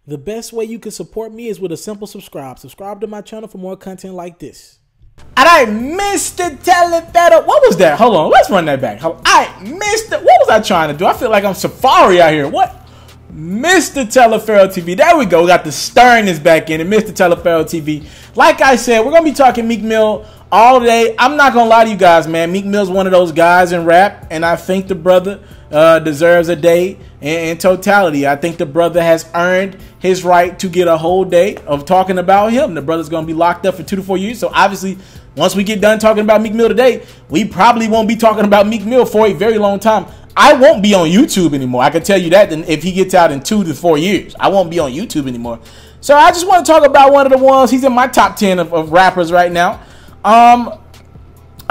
The best way you can support me is with a simple subscribe. Subscribe to my channel for more content like this. All right, Mr. TALIAFERRO. What was that? Hold on, let's run that back. All right, Mr. What was I trying to do? I feel like I'm Safari out here. What? Mr. TALIAFERRO TV. There we go. We got the sternness back in it. Mr. TALIAFERRO TV. Like I said, we're going to be talking Meek Mill all day. I'm not going to lie to you guys, man. Meek Mill's one of those guys in rap, and I think the brother deserves a day in totality. I think the brother has earned his right to get a whole day of talking about him. The brother's going to be locked up for 2 to 4 years. So obviously, once we get done talking about Meek Mill today, we probably won't be talking about Meek Mill for a very long time. I won't be on YouTube anymore. I can tell you that. Then if he gets out in 2 to 4 years, I won't be on YouTube anymore. So I just want to talk about one of the ones. He's in my top 10 of rappers right now.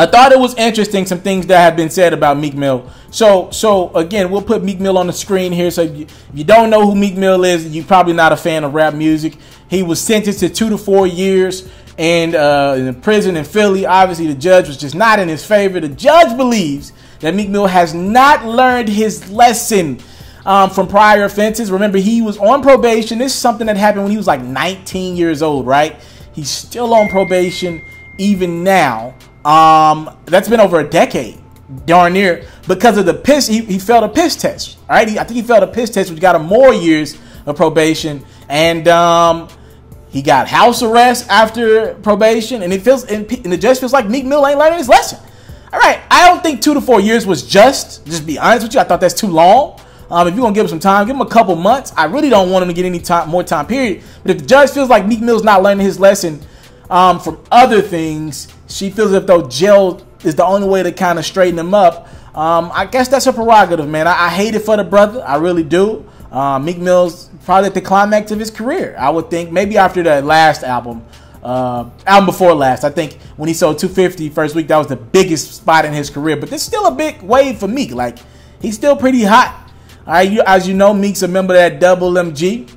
I thought it was interesting, some things that have been said about Meek Mill. So again, we'll put Meek Mill on the screen here. So if you don't know who Meek Mill is, you're probably not a fan of rap music. He was sentenced to 2 to 4 years in prison in Philly. Obviously, the judge was just not in his favor. The judge believes that Meek Mill has not learned his lesson from prior offenses. Remember, he was on probation. This is something that happened when he was like 19 years old, right? He's still on probation even now. That's been over a decade, darn near, because of the piss. He failed a piss test, all right? I think he failed a piss test, which got him more years of probation. And he got house arrest after probation. And the judge feels like Meek Mill ain't learning his lesson. All right, I don't think 2 to 4 years was just be honest with you. I thought that's too long. If you're going to give him some time, give him a couple months. I really don't want him to get any more time period. But if the judge feels like Meek Mill's not learning his lesson from other things, she feels as though jail is the only way to kind of straighten him up. I guess that's her prerogative, man. I hate it for the brother. I really do. Meek Mill's probably at the climax of his career. I would think maybe after that last album. Album before last, I think when he sold 250 first week, that was the biggest spot in his career. But this is still a big wave for Meek. Like, he's still pretty hot. All right, as you know, Meek's a member of that MMG,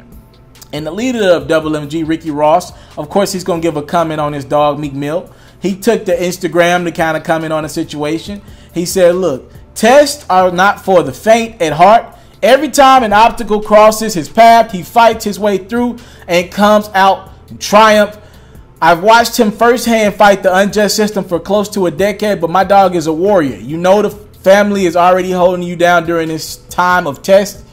and the leader of MMG, Ricky Ross, of course, he's gonna give a comment on his dog Meek Mill. He took to Instagram to kind of comment on the situation. He said, "Look, tests are not for the faint at heart. Every time an obstacle crosses his path, he fights his way through and comes out in triumph. I've watched him firsthand fight the unjust system for close to a decade, but my dog is a warrior. You know the family is already holding you down during this time of test.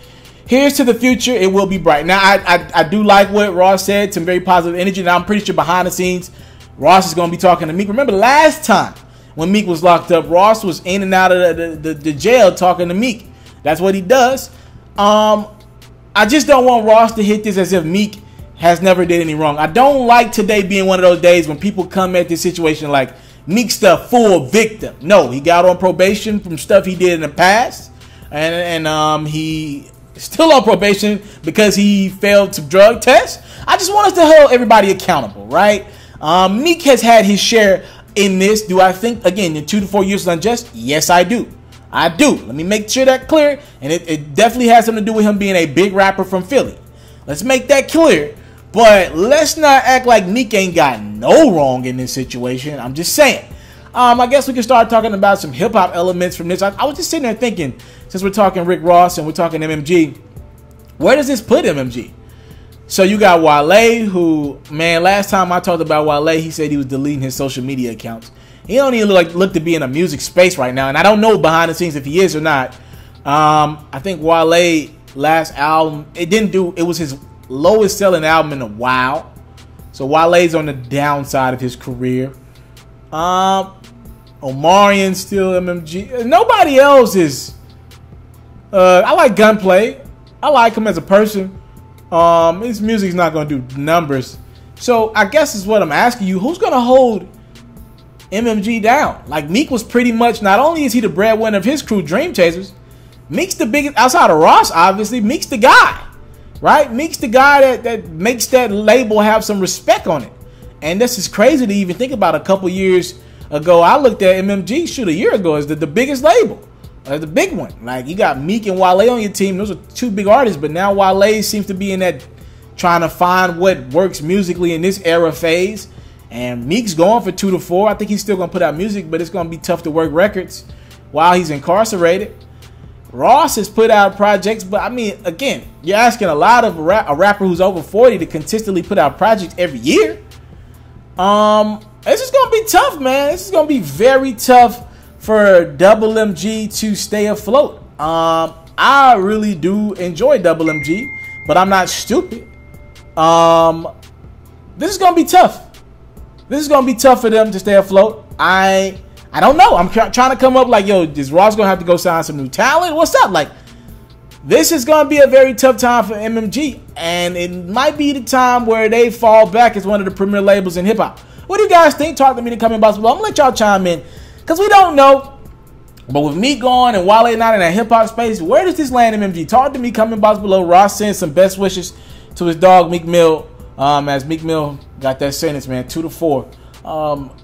Here's to the future. It will be bright." Now, I do like what Ross said, some very positive energy, and I'm pretty sure behind the scenes, Ross is going to be talking to Meek. Remember last time when Meek was locked up, Ross was in and out of the jail talking to Meek. That's what he does. I just don't want Ross to hit this as if Meek has never did any wrong. I don't like today being one of those days when people come at this situation like Meek's the full victim. No, he got on probation from stuff he did in the past, and he still on probation because he failed some drug tests. I just want us to hold everybody accountable, right? Meek has had his share in this. Do I think, again, in 2 to 4 years is unjust? Yes, I do. I do. Let me make sure that clear. And it definitely has something to do with him being a big rapper from Philly. Let's make that clear. But let's not act like Meek ain't got no wrong in this situation. I'm just saying. I guess we can start talking about some hip-hop elements from this. I was just sitting there thinking, since we're talking Rick Ross and we're talking MMG, where does this put MMG? So you got Wale, who, man, last time I talked about Wale, he said he was deleting his social media accounts. He don't even look to be in a music space right now, and I don't know behind the scenes if he is or not. I think Wale last album, it was his lowest selling album in a while. So Wale's on the downside of his career. Omarion still MMG. Nobody else is. I like Gunplay. I like him as a person. His music's not going to do numbers. So I guess is what I'm asking you. Who's going to hold MMG down? Like, Meek was pretty much, not only is he the breadwinner of his crew, Dream Chasers, Meek's the biggest, outside of Ross, obviously, Meek's the guy, right? Meek's the guy that makes that label have some respect on it. And this is crazy to even think about. A couple years ago, I looked at MMG, a year ago, as the biggest label. The big one. Like, you got Meek and Wale on your team. Those are two big artists, but now Wale seems to be in that trying to find what works musically in this era phase. And Meek's going for 2 to 4. I think he's still going to put out music, but it's going to be tough to work records while he's incarcerated. Ross has put out projects, but I mean, again, you're asking a lot of a rapper who's over 40 to consistently put out projects every year. This is gonna be tough, man. This is gonna be very tough for Double MG to stay afloat. I really do enjoy Double MG, but I'm not stupid. This is gonna be tough. This is gonna be tough for them to stay afloat. I don't know. I'm trying to come up like, yo, is Ross gonna have to go sign some new talent? What's up? Like, this is gonna be a very tough time for MMG, and it might be the time where they fall back as one of the premier labels in hip hop. What do you guys think? Talk to me in the comment box below. I'm gonna let y'all chime in, because we don't know. But with Meek gone and Wale not in that hip hop space, where does this land, MMG? Talk to me, comment box below. Ross sends some best wishes to his dog Meek Mill, as Meek Mill got that sentence, man, 2-4.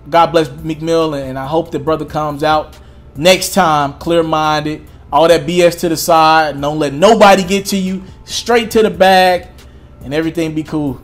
God bless Meek Mill, and I hope the brother comes out next time clear-minded, all that BS to the side, and don't let nobody get to you, straight to the bag, and everything be cool.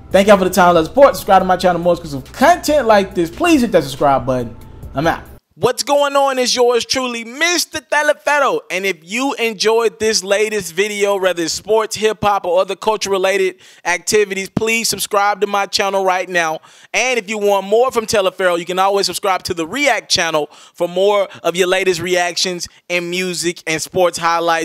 Thank y'all for the time and support. Subscribe to my channel for more exclusive content like this. Please hit that subscribe button. I'm out. What's going on is yours truly, Mr. TALIAFERRO. And if you enjoyed this latest video, whether it's sports, hip-hop, or other culture-related activities, please subscribe to my channel right now. And if you want more from TALIAFERRO, you can always subscribe to the React channel for more of your latest reactions and music and sports highlights.